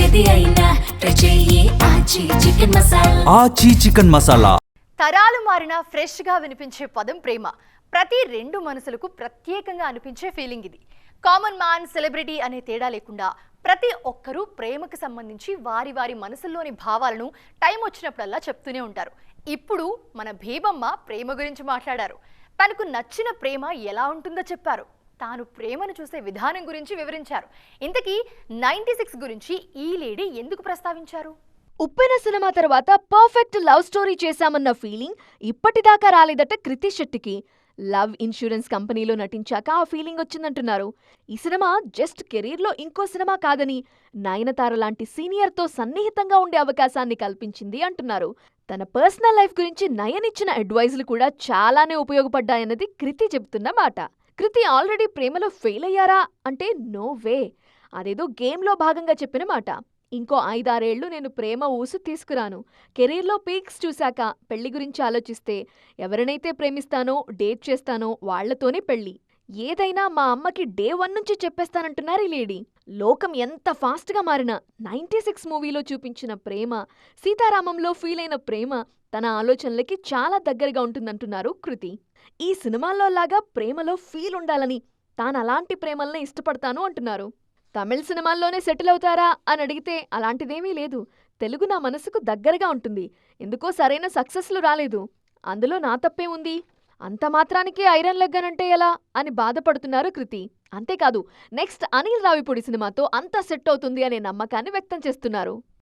ఏది అయినా ట్రై చెయ్యి ఆచి చికెన్ మసాలా. ఆచి చికెన్ మసాలా. తరాలు మారిన ఫ్రెష్ గా వినిపించే పదం ప్రేమ. ప్రతి రెండు మనసులకు ప్రత్యేకంగా అనిపించే ఫీలింగ్ ఇది. కామన్ మ్యాన్, సెలబ్రిటీ అనే తేడా లేకుండా ప్రతి ఒక్కరూ ప్రేమకు సంబంధించి వారి వారి మనసుల్లోని భావాలను టైం వచ్చినప్పుడల్లా చెప్తూనే ఉంటారు. ఇప్పుడు మన భీమమ్మ ప్రేమ గురించి మాట్లాడారు. తనకు నచ్చిన ప్రేమ ఎలా ఉంటుందో చెప్పారు. తాను ప్రేమను చూసే విధానం గురించి వివరించారు. ఇంతకీ 96 గురించి ఈ లేడీ ఎందుకు ప్రస్తావించారు? ఉప్పెన సినిమా తర్వాత పర్ఫెక్ట్ లవ్ స్టోరీ చేశామన్న ఫీలింగ్ ఇప్పటిదాకా రాలేదట కృతి శెట్టికి. లవ్ ఇన్సూరెన్స్ కంపెనీలో నటించాక ఆ ఫీలింగ్ వచ్చిందంటున్నారు. ఈ సినిమా జస్ట్ కెరీర్లో ఇంకో సినిమా కాదని, నయనతార లాంటి సీనియర్తో సన్నిహితంగా ఉండే అవకాశాన్ని కల్పించింది అంటున్నారు. తన పర్సనల్ లైఫ్ గురించి నయన్ ఇచ్చిన అడ్వైజులు కూడా చాలానే ఉపయోగపడ్డాయన్నది కృతి చెబుతున్న మాట. కృతి ఆల్రెడీ ప్రేమలో ఫెయిల్ అయ్యారా అంటే నో వే, అదేదో గేమ్లో భాగంగా చెప్పిన మాట. ఇంకో 5-6 ఏళ్లు నేను ప్రేమ ఊసు తీసుకురాను. కెరీర్లో పీక్స్ చూశాక పెళ్లి గురించి ఆలోచిస్తే ఎవరినైతే ప్రేమిస్తానో, డేట్ చేస్తానో వాళ్లతోనే పెళ్లి. ఏదైనా మా అమ్మకి డే 1 నుంచి చెప్పేస్తానంటున్నారు ఈ లేడీ. లోకం ఎంత ఫాస్ట్గా మారినా 96 మూవీలో చూపించిన ప్రేమ, సీతారామంలో ఫీల్ అయిన ప్రేమ తన ఆలోచనలకి చాలా దగ్గరగా ఉంటుందంటున్నారు కృతి. ఈ సినిమాల్లో లాగా ప్రేమలో ఫీల్ ఉండాలని, తానలాంటి ప్రేమల్నే ఇష్టపడతాను అంటున్నారు. తమిళ సినిమాల్లోనే సెటిల్ అవుతారా అని అడిగితే అలాంటిదేమీ లేదు. తెలుగు నా మనసుకు దగ్గరగా ఉంటుంది. ఎందుకో సరైన సక్సెస్లు రాలేదు. అందులో నా తప్పే ఉంది. అంత మాత్రానికి ఐరన్ లెగ్గనంటే ఎలా అని బాధపడుతున్నారు కృతి. అంతేకాదు, నెక్స్ట్ అనిల్ రావిపూడి సినిమాతో అంతా సెట్ అవుతుంది అనే నమ్మకాన్ని వ్యక్తం చేస్తున్నారు.